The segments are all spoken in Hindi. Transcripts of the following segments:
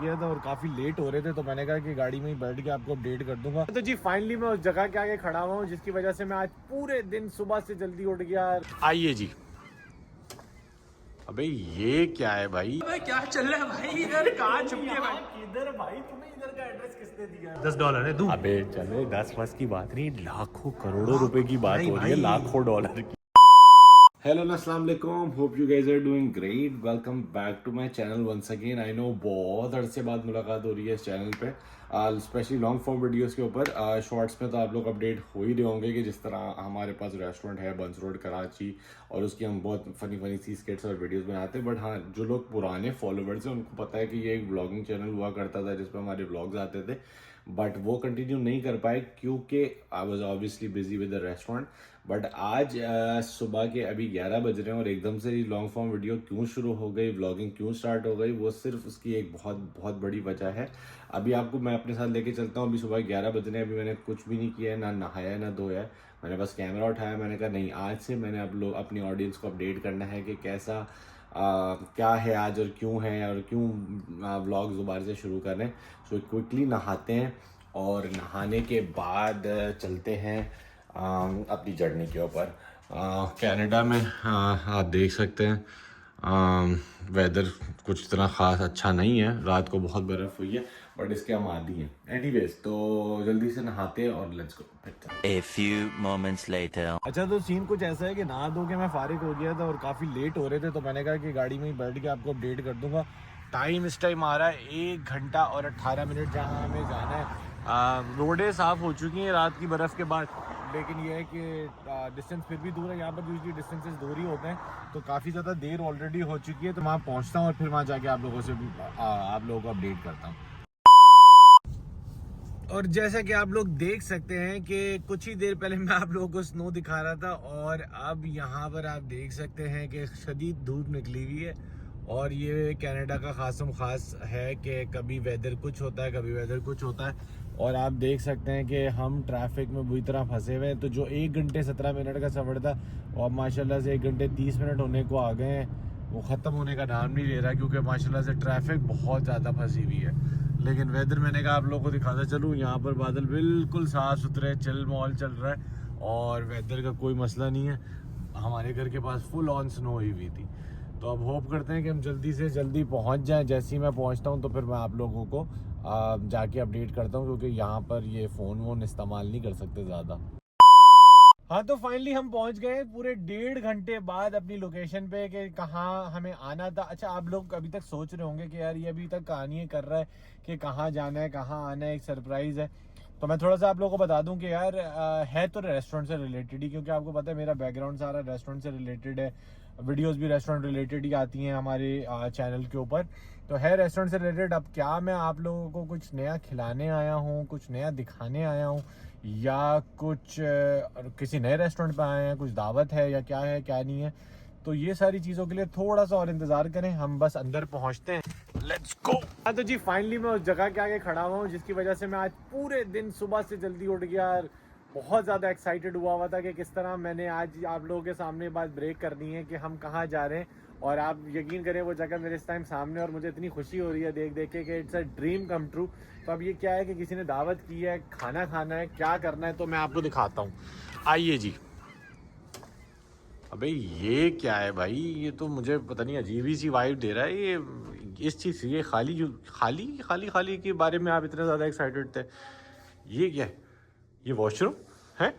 गया था और काफ़ी लेट हो रहे थे, तो मैंने कहा कि गाड़ी में ही बैठ के आपको अपडेट कर दूंगा। तो जी फाइनली मैं उस जगह के आगे खड़ा हुआ हूँ जिसकी वजह से मैं आज पूरे दिन सुबह से जल्दी उठ गया। आइए जी। अबे ये क्या है भाई? अबे क्या चल रहा है भाई? इधर कहाँ छुप के भाई? किधर भाई? तुम्हें इधर का एड्रेस किसने दिया? $10 है। तू अबे चलो 10 बस की बात नहीं, लाखों करोड़ों रुपए की बात हो रही है, लाखों डॉलर की। हेलो अस्सलाम वालेकुम, hope you guys are doing great. Welcome back to my channel once again. I know बहुत अरसे बाद मुलाकात हो रही है इस चैनल पे, स्पेशली लॉन्ग फॉर्म वीडियोस के ऊपर। शॉर्ट्स में तो आप लोग अपडेट हो ही रहे होंगे कि जिस तरह हमारे पास रेस्टोरेंट है बंस रोड कराची, और उसकी हम बहुत फनी फनी सी स्किट्स और वीडियोस बनाते हैं। बट हाँ, जो लोग पुराने फॉलोवर्स हैं उनको पता है कि ये एक ब्लॉगिंग चैनल हुआ करता था जिसपे हमारे ब्लॉग्स आते थे, बट वो कंटिन्यू नहीं कर पाए क्योंकि I was obviously busy with the restaurant. But आज सुबह के अभी 11 बज रहे हैं और एकदम से ही लॉन्ग फॉर्म वीडियो क्यों शुरू हो गई, व्लॉगिंग क्यों स्टार्ट हो गई, वो सिर्फ उसकी एक बहुत बहुत बड़ी वजह है। अभी आपको मैं अपने साथ लेके चलता हूँ। अभी सुबह 11 बज रहे हैं, अभी मैंने कुछ भी नहीं किया है, ना नहाया ना धोया। मैंने बस कैमरा उठाया, मैंने कहा नहीं, आज से मैंने अब लोग अपनी ऑडियंस को अपडेट करना है कि कैसा क्या है आज और क्यों है और क्यों व्लॉग दोबारा से शुरू करें। सो क्विकली नहाते हैं और नहाने के बाद चलते हैं अपनी जर्नी के ऊपर। कनाडा में आप देख सकते हैं वेदर कुछ इतना ख़ास अच्छा नहीं है, रात को बहुत बर्फ़ हुई है, बट इसके हम आदी हैं। एनीवेज, तो जल्दी से नहाते हैं और let's go. A few moments later. अच्छा, तो सीन कुछ ऐसा है कि नहा धो के मैं फारिग हो गया था और काफ़ी लेट हो रहे थे, तो मैंने कहा कि गाड़ी में ही बैठ के आपको अपडेट कर दूंगा। टाइम इस टाइम आ रहा है 1 घंटा और 18 मिनट जहाँ हमें जाना है। रोडें साफ़ हो चुकी हैं रात की बर्फ़ के बाद, लेकिन यह है कि डिस्टेंस फिर भी दूर है। यहाँ पर यूजली डिस्टेंसेस दूर ही होते हैं, तो काफ़ी ज़्यादा देर ऑलरेडी हो चुकी है। तो वहाँ पहुँचता हूँ और फिर वहाँ जाके आप लोगों को अपडेट करता हूँ। और जैसा कि आप लोग देख सकते हैं कि कुछ ही देर पहले मैं आप लोगों को स्नो दिखा रहा था, और अब यहाँ पर आप देख सकते हैं कि शदीद धूप निकली हुई है। और ये कनाडा का खासम खास है कि कभी वेदर कुछ होता है, कभी वेदर कुछ होता है। और आप देख सकते हैं कि हम ट्रैफिक में बुरी तरह फंसे हुए हैं। तो जो 1 घंटे 17 मिनट का सफ़र था, और माशाल्लाह से 1 घंटे 30 मिनट होने को आ गए हैं, वो ख़त्म होने का नाम नहीं ले रहा, क्योंकि माशाल्लाह से ट्रैफिक बहुत ज़्यादा फंसी हुई है। लेकिन वेदर मैंने कहा आप लोगों को दिखाता चलूँ, यहाँ पर बादल बिल्कुल साफ़ सुथरे, चिल मॉल चल रहा है और वेदर का कोई मसला नहीं है। हमारे घर के पास फुल ऑन स्नो हुई थी। तो अब होप करते हैं कि हम जल्दी से जल्दी पहुँच जाएं। जैसे ही मैं पहुँचता हूँ तो फिर मैं आप लोगों को जाके अपडेट करता हूँ, क्योंकि यहाँ पर ये फ़ोन वोन इस्तेमाल नहीं कर सकते ज़्यादा। हाँ, तो फाइनली हम पहुंच गए पूरे 1.5 घंटे बाद अपनी लोकेशन पे कि कहाँ हमें आना था। अच्छा, आप लोग अभी तक सोच रहे होंगे कि यार ये अभी तक कहानी कर रहा है कि कहाँ जाना है, कहाँ आना है, एक सरप्राइज़ है। तो मैं थोड़ा सा आप लोगों को बता दूं कि यार है तो रेस्टोरेंट से रिलेटेड ही, क्योंकि आपको पता है मेरा बैकग्राउंड सारा रेस्टोरेंट से रिलेटेड है। वीडियोस भी रेस्टोरेंट रिलेटेड ही आती हैं हमारे चैनल के ऊपर, तो है रेस्टोरेंट से रिलेटेड। अब क्या मैं आप लोगों को कुछ नया खिलाने आया हूँ, कुछ नया दिखाने आया हूँ, या कुछ किसी नए रेस्टोरेंट पे आए हैं, कुछ दावत है या क्या है क्या नहीं है, तो ये सारी चीज़ों के लिए थोड़ा सा और इंतज़ार करें। हम बस अंदर पहुंचते हैं, लेट्स गो। हाँ, तो जी फाइनली मैं उस जगह के आगे खड़ा हुआ हूँ जिसकी वजह से मैं आज पूरे दिन सुबह से जल्दी उठ गया। बहुत ज़्यादा एक्साइटेड हुआ था कि किस तरह मैंने आज आप लोगों के सामने बात ब्रेक करनी है कि हम कहाँ जा रहे हैं। और आप यकीन करें वो जगह मेरे इस टाइम सामने, और मुझे इतनी खुशी हो रही है देख देख के कि it's a dream come true. तो अब ये क्या है कि किसी ने दावत की है, खाना खाना है, क्या करना है, तो मैं आपको दिखाता हूँ। आइए जी। अबे ये क्या है भाई? ये तो मुझे पता नहीं अजीब ही सी वाइब दे रहा है ये इस चीज़ से। ये खाली के बारे में आप इतने ज़्यादा एक्साइटेड थे। ये क्या है? ये वॉशरूम है?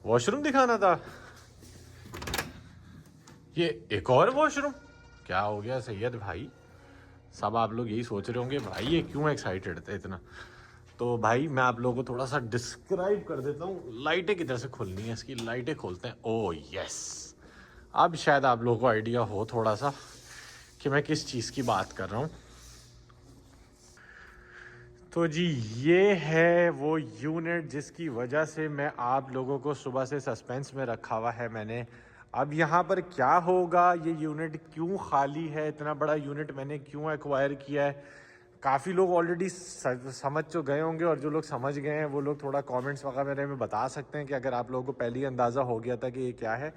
वॉशरूम दिखाना था? ये एक और वॉशरूम? क्या हो गया सैयद भाई? सब आप लोग यही सोच रहे होंगे भाई ये क्यों एक्साइटेड थे इतना। तो भाई मैं आप लोगों को थोड़ा सा डिस्क्राइब कर देता हूँ। लाइटें किधर से खुलनी है, इसकी लाइटें खोलते हैं। ओह यस, अब शायद आप लोगों को आइडिया हो थोड़ा सा कि मैं किस चीज़ की बात कर रहा हूँ। तो जी ये है वो यूनिट जिसकी वजह से मैं आप लोगों को सुबह से सस्पेंस में रखा हुआ है मैंने। अब यहाँ पर क्या होगा, ये यूनिट क्यों खाली है, इतना बड़ा यूनिट मैंने क्यों एक्वायर किया है, काफ़ी लोग ऑलरेडी समझ तो गए होंगे, और जो लोग समझ गए हैं वो लोग थोड़ा कमेंट्स वगैरह में बता सकते हैं कि अगर आप लोगों को पहले ही अंदाज़ा हो गया था कि ये क्या है।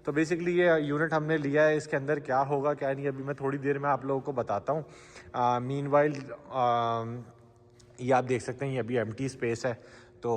तो बेसिकली ये यूनिट हमने लिया है, इसके अंदर क्या होगा क्या नहीं अभी मैं थोड़ी देर में आप लोगों को बताता हूँ। मीनवाइल ये आप देख सकते हैं, ये अभी एम्प्टी स्पेस है। तो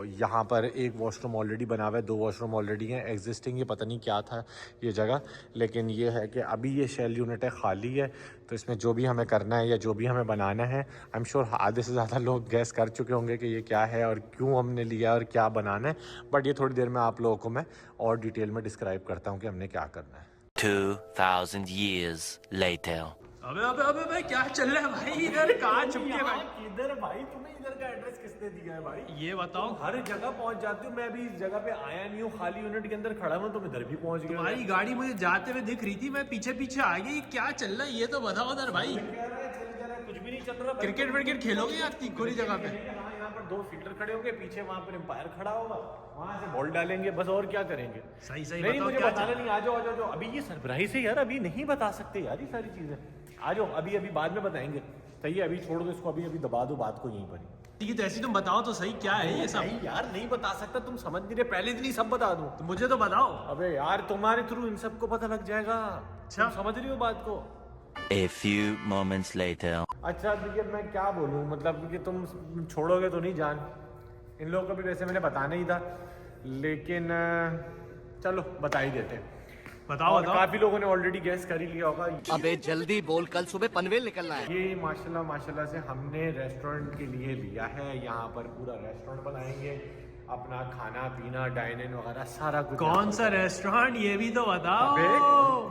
यहाँ पर एक वॉशरूम ऑलरेडी बना हुआ है, 2 वॉशरूम ऑलरेडी हैं एग्जिस्टिंग। ये पता नहीं क्या था ये जगह, लेकिन ये है कि अभी ये शेल यूनिट है, खाली है। तो इसमें जो भी हमें करना है या जो भी हमें बनाना है, आई एम श्योर आधे से ज़्यादा लोग गैस कर चुके होंगे कि ये क्या है और क्यों हमने लिया और क्या बनाना है। बट ये थोड़ी देर में आप लोगों को मैं और डिटेल में डिस्क्राइब करता हूँ कि हमने क्या करना है। 2000 years later. अबे अबे अबे भाई क्या चल रहा है भाई इधर कहाँ छुप के भाई किधर भाई, तुम्हें इधर का एड्रेस किसने दिया है भाई? ये बताओ हर जगह पहुंच जाती हूँ, मैं अभी इस जगह पे आया नहीं हूँ, खाली यूनिट के अंदर खड़ा हूँ, तुम इधर भी पहुंच गए। तुम्हारी गाड़ी मुझे जाते हुए दिख रही थी, मैं पीछे पीछे आ गई। क्या चल रहा है ये तो बताओ उधर भाई। कुछ भी नहीं चल रहा। क्रिकेट विकेट खेलोगे यार गोली जगह पे? हाँ, यहाँ पर 2 फील्डर खड़े होंगे, पीछे वहाँ पर एम्पायर खड़ा होगा, वहाँ से बॉल डालेंगे बस, और क्या करेंगे। सही सही नहीं बताओ मुझे क्या बताना नहीं, आ जाओ आ जाओ। अभी ये सरप्राइज है यार, अभी नहीं बता सकते यार ये सारी चीजें। आ जाओ, अभी अभी बाद में बताएंगे। सही है, अभी छोड़ दो इसको, अभी अभी दबा दो बात को यहीं पर ही। ठीक है, तो ऐसी तुम बताओ तो सही क्या है ये सब। नहीं यार नहीं बता सकता, तुम समझ नहीं रहे, पहले दिन ही सब बता दूं। तो मुझे तो बताओ। अबे यार तुम्हारे थ्रू इन सबको पता लग जाएगा। अच्छा। तुम समझ रही हो बात को? A few moments later. अच्छा देखिए मैं क्या बोलूँ, मतलब कि तुम छोड़ोगे तो नहीं जान। इन लोगों को भी वैसे मैंने बताना ही था, लेकिन चलो बता ही देते हैं। बताओ और बताओ। काफी लोगों ने ऑलरेडी गैस कर ही लिया होगा। अबे जल्दी बोल, कल सुबह पनवेल निकलना है। ये माशाल्लाह से हमने रेस्टोरेंट के लिए लिया है। यहाँ पर पूरा रेस्टोरेंट बनाएंगे, अपना खाना पीना डाइन इन वगैरह सारा कुछ। कौन सा रेस्टोरेंट ये भी तो बताओ। अबे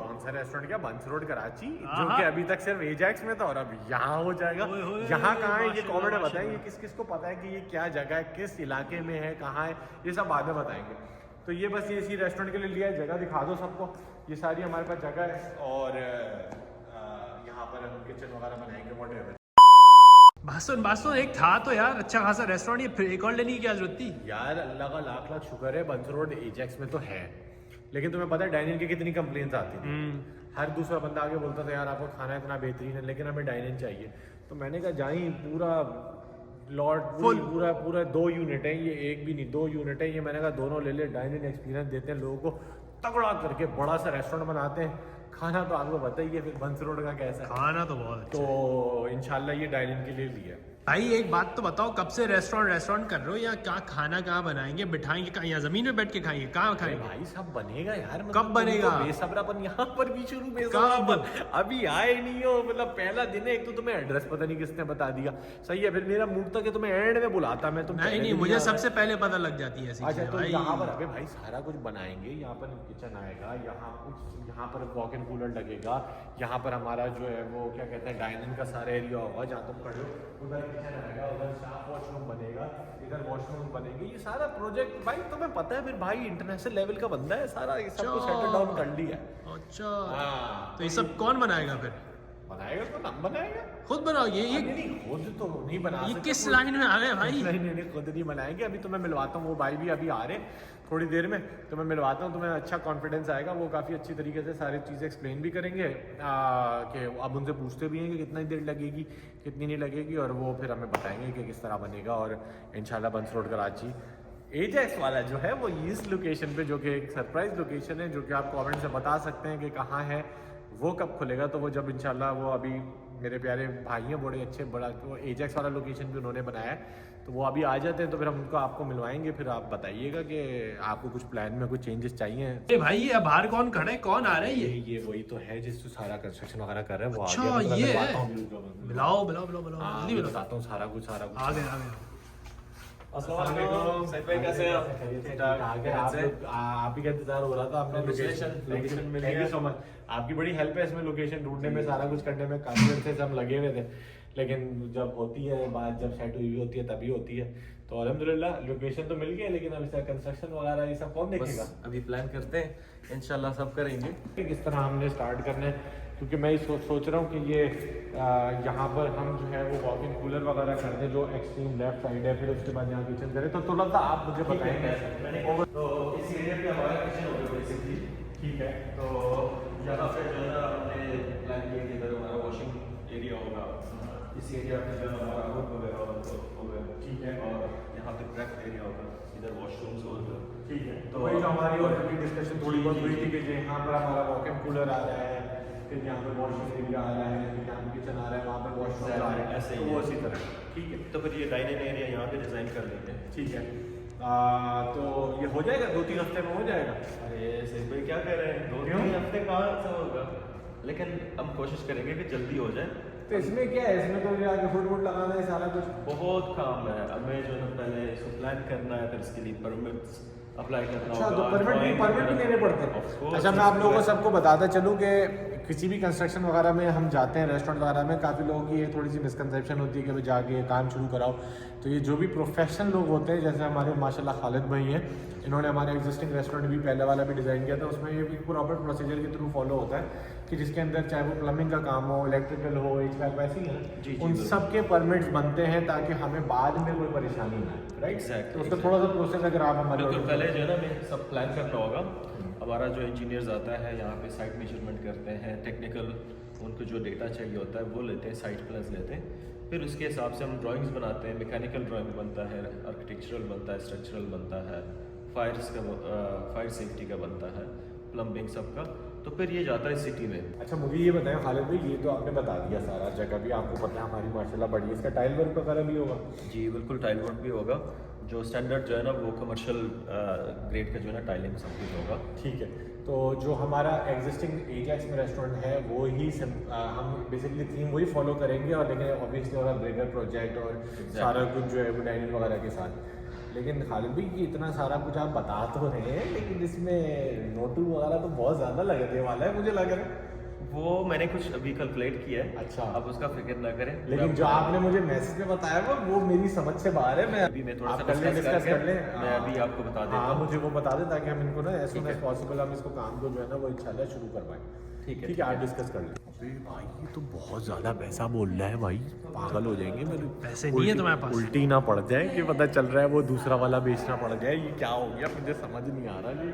कौन सा रेस्टोरेंट, क्या बंस रोड कराची, जो कि अभी तक सिर्फ एजैक्स में था और अब यहाँ हो जाएगा। ओए होए, यहाँ कहाँ है ये माशाल्लाह, कमेंट में बताएं, माशाल्लाह। ये किस किस को पता है कि ये क्या जगह है, किस इलाके में है, कहाँ है, ये सब बाद में बताएंगे। तो ये बस ये इसी रेस्टोरेंट के लिए लिया है। जगह दिखा दो सबको, ये सारी हमारे पास जगह है। और यहाँ पर हम किचन वगैरह बनाएंगे, व्हाटएवर। बासुन एक था तो यार अच्छा खासा रेस्टोरेंट, ये फिर एक और लेने की क्या जरूरत थी यार? अल्लाह का लाख लाख शुक्र है बंस रोड एजैक्स में तो है, लेकिन तुम्हें पता है डाइनिंग की कितनी कंप्लेंट्स आती थी। हर दूसरा बंदा आगे बोलता था यार आपका खाना इतना बेहतरीन है, लेकिन हमें डाइनिंग चाहिए। तो मैंने कहा जाई पूरा लॉट पूरा पूरा 2 यूनिट है, ये एक भी नहीं 2 यूनिट है ये। मैंने कहा दोनों ले ले, डाइनिंग एक्सपीरियंस देते हैं लोगों को, तगड़ा करके बड़ा सा रेस्टोरेंट बनाते हैं। खाना तो आपको पता ही है फिर बंस रोड का कैसा है। खाना तो बहुत अच्छा। तो इंशाल्लाह ये डाइनिंग के लिए लिया है। भाई एक बात तो बताओ, कब से रेस्टोरेंट कर रहे हो, या क्या खाना कहाँ बनाएंगे, बिठाएंगे कहाँ, या जमीन में बैठ के खाएंगे, कहाँ अरे खाएंगे? भाई सब बनेगा यार, मतलब कब बनेगा? बेसब्रापन यहाँ पर भी शुरू, कब? बेसब्रापन अभी आए नहीं हो, मतलब पहला दिन है। एक तो तुम्हें एड्रेस पता नहीं किसने बता दिया। सही है, फिर मेरा मूड था कि तुम्हें एंड में बुलाता मैं, तुम नहीं मुझे सबसे पहले पता लग जाती है ऐसी अच्छा चीजें तो भाई। यहाँ पर अबे भाई सारा कुछ बनाएंगे। यहाँ पर किचन आएगा, यहाँ पर वॉक इन कूलर लगेगा, यहाँ पर हमारा जो है वो क्या कहते हैं डाइनिंग का सारा एरिया होगा जहाँ तुम खड़े हो, उधर किचन आएगा, उधर स्टाफ वॉशरूम बनेगा, इधर वॉशरूम बनेंगे। ये सारा प्रोजेक्ट भाई तुम्हें पता है, फिर भाई इंटरनेशनल लेवल का बंदा है, सारा ये सब कुछ सेटल डाउन कर लिया है। अच्छा हाँ, तो ये सब कौन बनाएगा फिर? बनाएगा तो हम बनाएगा, खुद बनाओगे ये? नहीं खुद तो नहीं बना ये सकते। किस लाइन में आ गए भाई? नहीं खुद नहीं बनाएंगे। अभी तो मैं मिलवाता हूँ, वो भाई भी अभी आ रहे थोड़ी देर में, तो मैं मिलवाता हूँ, तुम्हें अच्छा कॉन्फिडेंस आएगा। वो काफ़ी अच्छी तरीके से सारी चीज़ें एक्सप्लेन भी करेंगे कि अब उनसे पूछते भी हैं कि कितना देर लगेगी कितनी नहीं लगेगी, और वो फिर हमें बताएंगे कि किस तरह बनेगा। और इंशाल्लाह बंस रोड कराची एजैक्स वाला जो है वो इस लोकेशन पे, जो कि एक सरप्राइज लोकेशन है, जो कि आप कमेंट से बता सकते हैं कि कहाँ है, वो कब खुलेगा। तो वो जब इंशाल्लाह, वो अभी मेरे प्यारे भाई हैं बड़े अच्छे, बड़ा वो एजैक्स वाला लोकेशन भी उन्होंने बनाया है, तो वो अभी आ जाते हैं तो फिर हम उनको आपको मिलवाएंगे। फिर आप बताइएगा कि आपको कुछ प्लान में कुछ चेंजेस चाहिए। अरे भाई ये बाहर कौन खड़े, कौन आ रहे हैं ये वही तो है जिससे सारा कंस्ट्रक्शन वगैरह कर रहे हैं, वो अच्छा, आ गया। मतलब ये मैं है। बताता हूँ blue color में। मिलाओ मिलाओ मिलाओ मिलाओ हाँ, जल्दी मैं मिलाओ। बताता हूँ सारा कुछ आ गए। कैसे हैं आप? आप ही का इंतजार हो रहा था, आपने लोकेशन मिल गया। सो मच, आपकी बड़ी हेल्प है इसमें, लोकेशन ढूंढने में, सारा कुछ करने में। काफी देर से हम लगे हुए थे, लेकिन जब होती है बात, जब सेट हुई होती है तभी होती है। तो अल्हम्दुलिल्लाह लोकेशन तो मिल गया, लेकिन अब इसका कंस्ट्रक्शन वगैरह ये सब कौन देखेगा? अभी प्लान करते हैं, इंशाल्लाह सब करेंगे। किस तरह हमने स्टार्ट करना है, क्योंकि मैं सोच रहा हूँ कि ये यहाँ पर हम जो है वो वॉक इन कूलर वगैरह कर दें, जो एक्सट्रीम लेफ्ट साइड है, फिर उसके बाद यहाँ किचन करें। तो थोड़ा सा आप मुझे बताएंगे। तो इस एरिया पे हमारा किचन होगा बेसिकली। ठीक है, तो यहाँ पे जो है हमने प्लान किया कि इधर हमारा वॉशिंग एरिया होगा, इस एरिया पे जो हमारा वर्क वगैरह होगा, ठीक है। और यहाँ पे प्रेप एरिया होगा, इधर वॉशरूम्स होगा, ठीक है। तो तो वही जो हमारी और भी डिस्कशन थोड़ी बहुत हुई थी कि जो यहाँ पर हमारा वॉक इन कूलर आ रहा है, फिर यहाँ पे वॉशिंग एरिया आ रहा है, फिर यहाँ पे किचन आ रहा है, वहाँ पे वॉशरूम आ रहा है, ऐसे ही तो वो है। इसी तरह, ठीक है। तो फिर ये डाइनिंग एरिया यहाँ पे डिज़ाइन कर लेंगे। ठीक है। तो ये हो जाएगा 2-3 हफ्ते में हो जाएगा। अरे सही भाई क्या कह रहे हैं, 2-3 हफ्ते कहाँ से होगा, लेकिन हम कोशिश करेंगे कि जल्दी हो जाए। तो इसमें क्या है, इसमें तो आगे फुट वुट लगाना है सारा कुछ। बहुत काम है, हमें जो है पहले इसको प्लान करना है, फिर इसके लिए परमिट्स अप्लाई करना अच्छा, तो होगा, परमिट भी लेने पड़ते Of हैं। course, अच्छा, मैं आप लोगों को सबको बताता चलूँ कि किसी भी कंस्ट्रक्शन वगैरह में हम जाते हैं, रेस्टोरेंट वगैरह में, काफ़ी लोगों की ये थोड़ी सी मिसकंसेप्शन होती है कि भाई जाके काम शुरू कराओ। तो ये जो भी प्रोफेशनल लोग होते हैं, जैसे हमारे माशाल्लाह खालिद भाई हैं, इन्होंने हमारे एग्जिस्टिंग रेस्टोरेंट भी पहले वाला भी डिज़ाइन किया था, उसमें ये भी प्रॉपर प्रोसीजर के थ्रू फॉलो होता है कि जिसके अंदर चाहे वो प्लम्बिंग का काम हो, इलेक्ट्रिकल हो, HVAC वैसे ही है, जी, उन बिल्कुल। सब के परमिट्स बनते हैं ताकि हमें बाद में कोई परेशानी ना आए, राइट? Exactly, तो उसका थोड़ा सा प्रोसेस अगर आप हमारे बिल्कुल पहले जो है ना हमें सब प्लान करना होगा। हमारा जो इंजीनियर्स आता है यहाँ पे साइट मेजरमेंट करते हैं, टेक्निकल उनको जो डेटा चाहिए होता है वो लेते हैं, साइट प्लान्स लेते हैं, फिर उसके हिसाब से हम ड्राइंग्स बनाते हैं। मैकेनिकल ड्राइंग बनता है, आर्किटेक्चरल बनता है, स्ट्रक्चरल बनता है, फायर सेफ्टी का बनता है, प्लम्बिंग सबका। तो फिर ये जाता है सिटी में। अच्छा, मुझे ये बताएं खालिद भाई, ये तो आपने बता दिया सारा जगह भी आपको पता है हमारी माशाल्लाह बड़ी है, इसका टाइल वर्क वगैरह भी होगा? जी बिल्कुल, टाइल वर्क भी होगा, जो स्टैंडर्ड जो है ना वो कमर्शियल ग्रेड का जो है ना टाइलिंग सब कुछ होगा। ठीक है। तो जो हमारा एग्जिस्टिंग एजैक्स में रेस्टोरेंट है वो ही हम बेसिकली थीम वही फॉलो करेंगे, और लेकिन ऑब्वियसली होगा ब्रेगर प्रोजेक्ट और सारा कुछ जो है वो डाइनिंग वगैरह के साथ। लेकिन खालिद भाई ये इतना सारा कुछ आप बता तो रहे हैं, लेकिन इसमें नोटू वगैरह तो बहुत ज़्यादा लगने वाला है मुझे लग रहा है। वो मैंने कुछ अभी कैलकुलेट किया है। अच्छा। अब उसका फिक्र ना करें। लेकिन जो आपने मुझे मैसेज में बताया वो मेरी समझ से बाहर है। मैं अभी मैं थोड़ा आप सा कर लें, डिस्कस कर लें। मैं अभी आपको बता देता हाँ, हूँ। मुझे वो बता दें ताकि हम इनको ना एज सून एज पॉसिबल हम इसको काम को जो है ना वो इंशाल्लाह शुरू करवाएं। ठीक है, ठीक है, आप डिस्कस कर लें। भाई ये तो बहुत ज़्यादा पैसा बोल रहा है भाई, पागल हो जाएंगे मेरे। पैसे नहीं है तुम्हारे पास? उल्टी ना पड़ जाए कि पता चल रहा है वो दूसरा वाला बेचना पड़ जाए, ये क्या हो गया मुझे समझ नहीं आ रहा। ये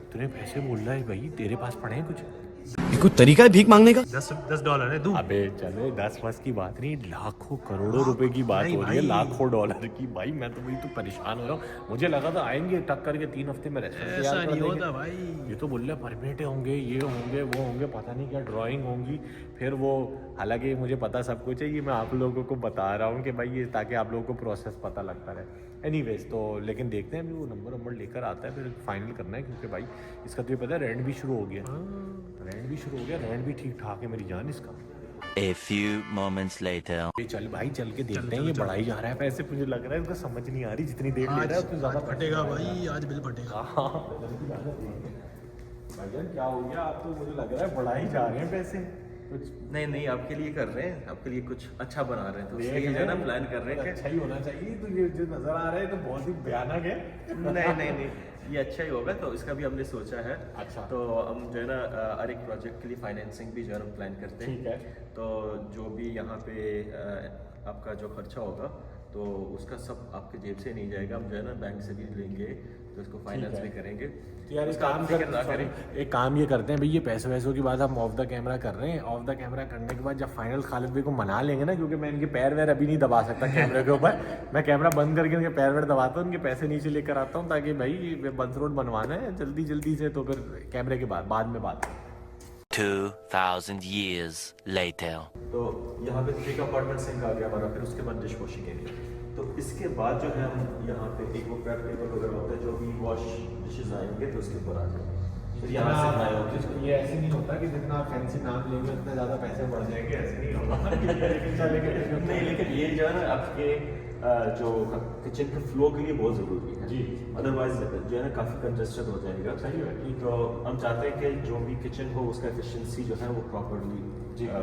इतने पैसे बोल रहा है भाई, तेरे पास पड़े हैं कुछ? ये कोई तरीका है भीख मांगने का? $10 है, दूँ? अबे चले 10 की बात नहीं, लाखों करोड़ों रुपए की बात हो रही है, लाखों डॉलर की। भाई मैं तो वही तो परेशान हो रहा हूँ। मुझे लगा था आएंगे टक करके 3 हफ्ते में रेस्टोरेंट ऐसा तैयार कर नहीं देंगे। होता भाई। ये तो बोल रहे परमिट होंगे, ये होंगे, वो होंगे, पता नहीं क्या ड्राइंग होंगी, फिर वो, हालांकि मुझे पता सब कुछ है, ये मैं आप लोगों को बता रहा हूँ कि भाई ये ताकि आप लोगों को प्रोसेस पता लगता रहे। एनीवेज तो लेकिन देखते हैं अभी वो नंबर लेकर आता है, फिर फाइनल करना है, क्योंकि भाई इसका तो ये पता है रेंट भी शुरू हो गया, रेंट भी शुरू हो गया, रेंट भी ठीक ठाक है मेरी जान इसका। A few moments later. चल भाई, चल के देखते हैं, ये बढ़ाई जा रहा है पैसे, मुझे लग रहा है इसको समझ नहीं आ रही, जितनी देर ले रहा है उतनी ज़्यादा फटेगा भाई, आज बिल फटेगा। भाईजान क्या हो गया, आप तो मुझे लग रहा है बढ़ा ही जा रहे हैं पैसे कुछ। नहीं आपके लिए कर रहे हैं, आपके लिए कुछ अच्छा बना रहे हैं, तो इसलिए जो है ना प्लान कर रहे हैं अच्छा ही होना चाहिए। तो ये जो नजर आ रहा है तो बहुत ही भयानक है। कि नहीं ये अच्छा ही होगा, तो इसका भी हमने सोचा है। अच्छा। तो हम जो है ना हर एक प्रोजेक्ट के लिए फाइनेंसिंग भी जो है ना प्लान करते हैं। ठीक है। तो जो भी यहाँ पे आपका जो खर्चा होगा तो उसका सब आपके जेब से नहीं जाएगा, हम जो है ना बैंक से भी लेंगे, तो इसको फाइनेंस भी करेंगे। तो यार उसका आप फिक्र ना करें। एक काम ये करते हैं भाई, ये पैसे वैसों की बात हम ऑफ द कैमरा कर रहे हैं। ऑफ द कैमरा करने के बाद जब फाइनल खालिद भाई को मना लेंगे ना, क्योंकि मैं इनके पैर वैर अभी नहीं दबा सकता कैमरे के ऊपर, मैं कैमरा बंद करके इनके पैर वैर दबाता हूँ, उनके पैसे नीचे लेकर आता हूँ, ताकि भाई बंस रोड बनवाना है जल्दी से, तो फिर कैमरे के बाद में बात। 2,000 years later. तो यहाँ पे 3 अपार्टमेंट सिंक आ गया हमारा, फिर उसके बाद डिश वॉशिंग एरिया। तो इसके बाद जो है हम यहाँ पे एक वो प्रेप टेबल वगैरह होता है, जो भी वॉश डिशेज आएंगे तो उसके ऊपर आ जाएंगे। फिर यहाँ से बनाया होगा। ये ऐसे नहीं होता कि जितना आप फैंसी नाम लेंगे उतना ज़्यादा पैसे बढ़ जाएंगे, ऐसे नहीं होगा। नहीं, लेकिन ये जो है ना आपके जो किचन के फ्लो के लिए बहुत ज़रूरी है जी। अदरवाइज जो है ना काफ़ी कंजस्टेड हो जाएगा। सही है। तो हम चाहते हैं कि जो भी किचन हो उसका एफिशिएंसी जो है वो प्रॉपरली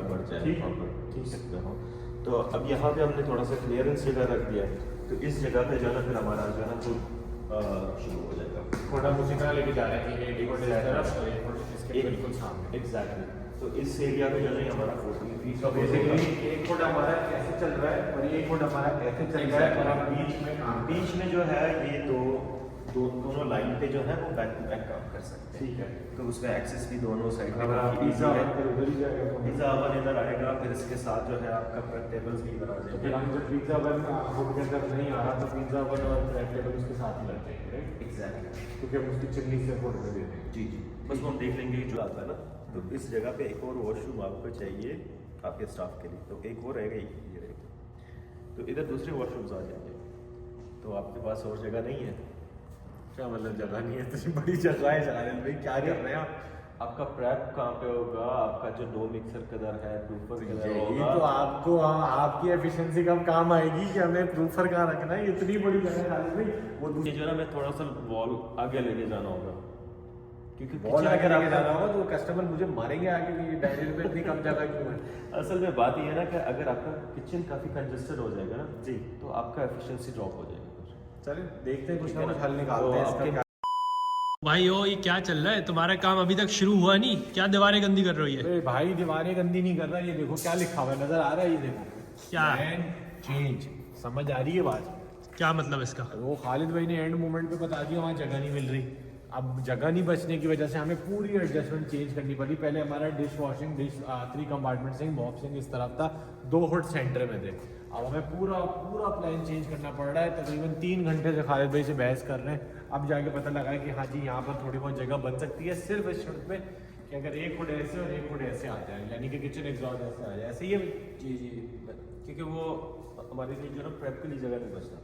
बढ़ जाए, ठीक ठीक सकते हो। तो अब यहाँ पे हमने थोड़ा सा क्लियरेंस जगह रख दिया है, तो इस जगह पे जो है ना फिर हमारा जो है ना शुरू हो जाएगा। थोड़ा उसी तरह लेके जा रहे हैं कि एक और तरफ और एक और इसके बिल्कुल सामने। एग्जैक्टली। तो इस एरिया में जो है हमारा 14 फीट तो बेसिकली एक फुट हमारा ऐसे चल रहा है और एक फुट हमारा ऐसे चल रहा है, और अब बीच में बीच में जो है ये 2 दोनों लाइन पे जो है वो बैक टू बैक काम कर सकते हैं। ठीक है। तो उसका एक्सेस भी दोनों साइड अगर आप पिज़्ज़ा उधर ही जाएगा तो पिज़्ज़ा ओवन इधर आएगा, फिर इसके साथ जो है आपका प्रेप टेबल्स भी इधर आ तो जाएंगे। फिर हम जब पिज़्ज़ा ओवन हुड के अंदर नहीं आ रहा तो पिज़्ज़ा ओवन और ब्रेड टेबल उसके साथ ही लग जाएंगे, राइट? एग्जैक्टली क्योंकि हम उसकी चिमनी से फोड़ कर देते हैं। जी, बस वो हम देख लेंगे जो आता है ना। तो इस जगह पे एक और वॉशरूम आपको चाहिए आपके स्टाफ के लिए, तो एक और रहेगा, ये रहेगा। तो इधर दूसरे वॉशरूम्स आ जाएंगे। तो आपके पास और जगह नहीं है? क्या मतलब जगह नहीं है? तो बड़ी जगह है शायद भाई, क्या कर रहे हैं आप? आपका प्रेप कहाँ पे होगा? आपका जो डो मिक्सर कदर है, प्रूफर कदर यही होगा। तो आपको आपकी एफिशिएंसी कम काम आएगी कि हमें प्रूफर कहाँ रखना है। इतनी बड़ी जगह है खालिद भाई, वो ये जो है ना, मैं थोड़ा सा वॉल आगे लेके जाना होगा, क्योंकि बॉल kitchen आगे अगर लेके आपका- जाना होगा तो कस्टमर मुझे मारेंगे आगे कि ये डाइनिंग पे इतनी कम जगह क्यों है। असल में बात ये है ना कि अगर आपका किचन काफ़ी कंजस्टेड हो जाएगा ना जी, तो आपका एफिशिएंसी ड्रॉप हो जाएगी। चलिए देखते हैं, कुछ ठीक ना है कुछ ना? हल निकालते हैं तो इसका। भाई ओ ये क्या चल रहा है? तुम्हारा काम अभी तक शुरू हुआ नहीं, क्या दीवारें गंदी कर रही है? अरे भाई दीवारें गंदी नहीं कर रहा, ये देखो क्या लिखा हुआ है, नजर आ रहा है? ये देखो क्या? एंड चेंज, समझ आ रही है बात? क्या मतलब इसका? वो खालिद भाई ने एंड मोमेंट पे बता दिया वहाँ जगह नहीं मिल रही। अब जगह नहीं बचने की वजह से हमें पूरी एडजस्टमेंट चेंज करनी पड़ी। पहले हमारा dish washing 3 compartment sink, mop sink इस तरफ था, 2 हुड सेंटर में थे। अब हमें पूरा प्लान चेंज करना पड़ रहा है। तकरीबन 3 घंटे से खालिद भाई से बहस कर रहे हैं। अब जाके पता लगा है कि हाँ जी यहाँ पर थोड़ी बहुत जगह बन सकती है, सिर्फ इस शर्त पे कि अगर एक हुड ऐसे और एक हुड ऐसे आ जाए, यानी कि किचन एग्जॉस्ट ऐसे आ जाए। ऐसे ही है जी, क्योंकि वो हमारे लिए जो ना प्रेप के लिए जगह नहीं बचता।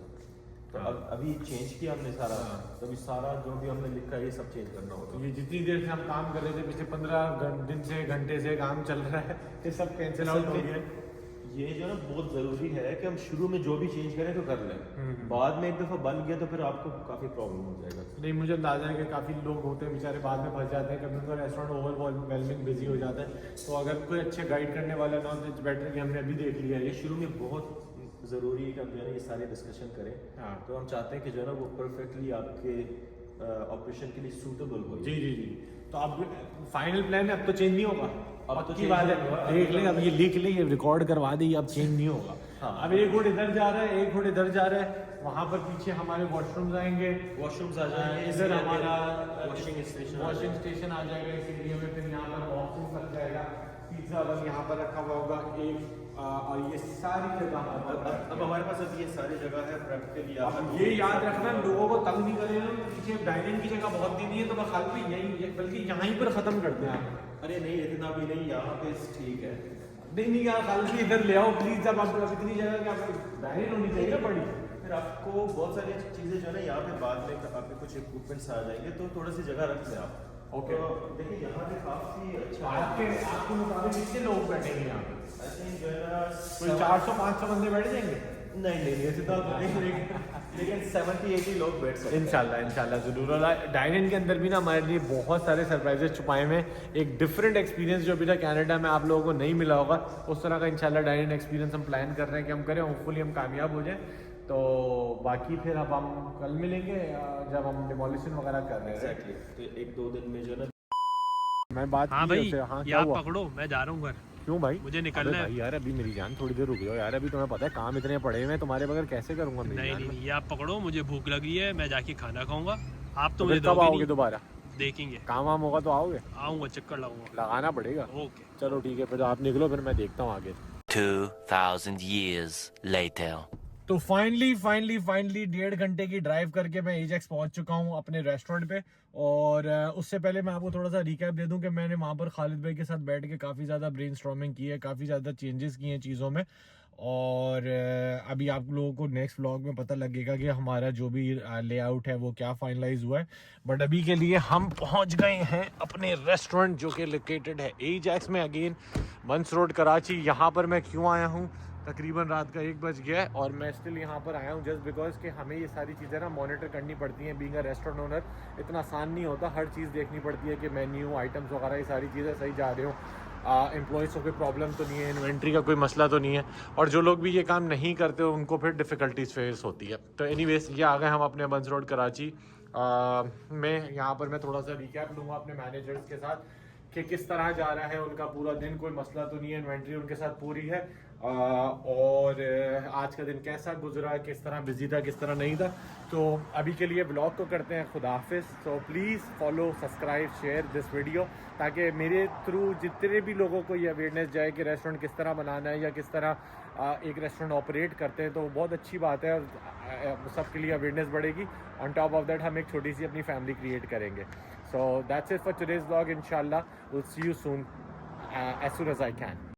तो अब अभी चेंज किया हमने सारा, तो अभी सारा जो भी हमने लिखा है ये सब चेंज करना होगा। ये जितनी देर से हम काम कर रहे थे, पिछले 15 दिन से घंटे से काम चल रहा है, ये सब कैंसिल आउट हो गया। ये जो ना बहुत ज़रूरी है कि हम शुरू में जो भी चेंज करें तो कर लें, बाद में एक दफ़ा बन गया तो फिर आपको काफ़ी प्रॉब्लम हो जाएगा। नहीं, मुझे अंदाजा है कि काफ़ी लोग होते हैं बेचारे बाद में फंस जाते हैं, कभी उनका रेस्टोरेंट ओवरवेलमिंग बिजी हो जाता है। तो अगर कोई अच्छे गाइड करने वाला ना हो तो इट्स बेटर कि हमने अभी देख लिया है। ये शुरू में बहुत ज़रूरी है कि हम जो है ना ये सारे डिस्कशन करें। हाँ। तो हम चाहते हैं कि जो है ना वो परफेक्टली आपके ऑपरेशन के लिए सूटेबल हो। जी जी जी। तो अब फाइनल प्लान है, अब तो चेंज नहीं होगा। अब तो अब की change बात नहीं होगा। है, देख लें, अब ये लिख लें, ये रिकॉर्ड करवा दें, अब चेंज नहीं होगा। हाँ। अब एक हुड इधर जा रहा है, एक हुड इधर जा रहा है, वहाँ पर पीछे हमारे वॉशरूम्स आएंगे, वॉशरूम्स आ जाएंगे, इधर हमारा वॉशिंग स्टेशन वॉशिंग स्टेशन आ जाएगा इस एरिया में। फिर यहाँ पर वॉशिंग लग जाएगा, पिज्जा ओवन यहाँ पर रखा हुआ होगा एक, और ये सारी जगह अब हमारे पास अब ये सारी जगह है प्रेप के लिए। अब ये याद रखना, लोगों को तंग नहीं करेगा। पीछे डाइनिंग की जगह बहुत देनी है तो मैं खाली भी यही, बल्कि यहीं पर खत्म करते हैं। अरे नहीं, इतना भी नहीं, यहाँ पे ठीक है। नहीं यार, खाली इधर ले आओ प्लीज। जब आप इतनी जगह क्या डाइनिंग होनी चाहिए ना बड़ी। फिर आपको बहुत सारी चीज़ें जो है ना यहाँ पे बाद में आपके कुछ इक्विपमेंट्स आ जाएंगे, तो थोड़ी सी जगह रख लें आप। ओके। तो देखिए यहाँ पे काफ़ी अच्छा है। आपके मुताबिक कितने लोग बैठेंगे यहाँ पे? आई थिंक जो है ना कोई 400-500 बंदे बैठ जाएंगे नहीं ऐसे तो लेकिन 70-80 लोग बैठ सकते हैं। इंशाल्लाह जरूर। और डाइनिंग के अंदर भी ना हमारे लिए बहुत सारे सरप्राइजेस छुपाए हुए हैं। एक डिफरेंट एक्सपीरियंस जो अभी तक कनाडा में आप लोगों को नहीं मिला होगा, उस तरह का इंशाल्लाह डाइनिंग एक्सपीरियंस हम प्लान कर रहे हैं कि हम करें। होपफुली हम कामयाब हो जाएं। तो बाकी फिर अब हम कल मिलेंगे जब हम डिमोलिशन वगैरह कर रहे हैं। एग्जैक्टली, तो 1-2 दिन में जो है ना मैं बात हाँ की भाई, उससे, हाँ ये क्या आप हुआ? पकड़ो, मैं जा रहा हूँ घर। क्यों भाई? मुझे निकलना अबे है। भाई यार, अभी मेरी जान थोड़ी देर रुक जाओ यार। अभी तुम्हें पता है काम इतने पड़े हुए हैं, तुम्हारे बगैर कैसे करूंगा मेरी नहीं जान? नहीं, ये आप पकड़ो, मुझे भूख लगी है, मैं जाके खाना खाऊंगा। आप तो तो मुझे फिर कब दोगे आओगे नहीं। दोबारा? देखेंगे, काम वाम होगा तो आओगे? आऊंगा, चक्कर लगाऊंगा। लगाना पड़ेगा। ओके। चलो ठीक है, फिर आप निकलो, फिर मैं देखता हूँ आगे। 2,000 years later. तो फाइनली 1.5 घंटे की ड्राइव करके मैं एजेक्स पहुंच चुका हूं अपने रेस्टोरेंट पे। और उससे पहले मैं आपको थोड़ा सा रिकैप दे दूं कि मैंने वहां पर खालिद भाई के साथ बैठ के काफ़ी ज़्यादा ब्रेनस्टॉर्मिंग की है, काफ़ी ज़्यादा चेंजेस किए हैं चीज़ों में। और अभी आप लोगों को नेक्स्ट व्लॉग में पता लगेगा कि हमारा जो भी लेआउट है वो क्या फाइनलाइज हुआ है। बट अभी के लिए हम पहुंच गए हैं अपने रेस्टोरेंट जो कि लोकेटेड है एजेक्स में, अगेन बंस रोड कराची। यहाँ पर मैं क्यों आया हूँ? तकरीबन रात का 1 बज गया है और मैं स्टिल यहाँ पर आया हूँ जस्ट बिकॉज कि हमें ये सारी चीज़ें ना मॉनिटर करनी पड़ती हैं। बीइंग अ रेस्टोरेंट ओनर इतना आसान नहीं होता, हर चीज़ देखनी पड़ती है कि मेन्यू, आइटम्स वगैरह ये सारी चीज़ें सही जा रहे हो, एम्प्लॉयज़ को कोई प्रॉब्लम तो नहीं है, इन्वेंट्री का कोई मसला तो नहीं है। और जो लोग भी ये काम नहीं करते हो उनको फिर डिफ़िकल्टीज फेस होती है। तो एनीवेज ये आ गए हम अपने बंस रोड कराची में। यहाँ पर मैं थोड़ा सा रिकैप लूँगा अपने मैनेजर्स के साथ कि किस तरह जा रहा है उनका पूरा दिन, कोई मसला तो नहीं है, इन्वेंट्री उनके साथ पूरी है। और आज का दिन कैसा गुजरा, किस तरह बिजी था, किस तरह नहीं था। तो अभी के लिए ब्लॉग को करते हैं खुदा हाफिज़। So please follow, subscribe, share this video, ताकि मेरे थ्रू जितने भी लोगों को ये अवेयरनेस जाए कि रेस्टोरेंट किस तरह बनाना है या किस तरह एक रेस्टोरेंट ऑपरेट करते हैं, तो बहुत अच्छी बात है और सबके लिए अवेयरनेस बढ़ेगी। ऑन टॉप ऑफ दैट हम एक छोटी सी अपनी फैमिली क्रिएट करेंगे। So that's it for today's vlog. इंशाल्लाह will see you soon as soon as I can.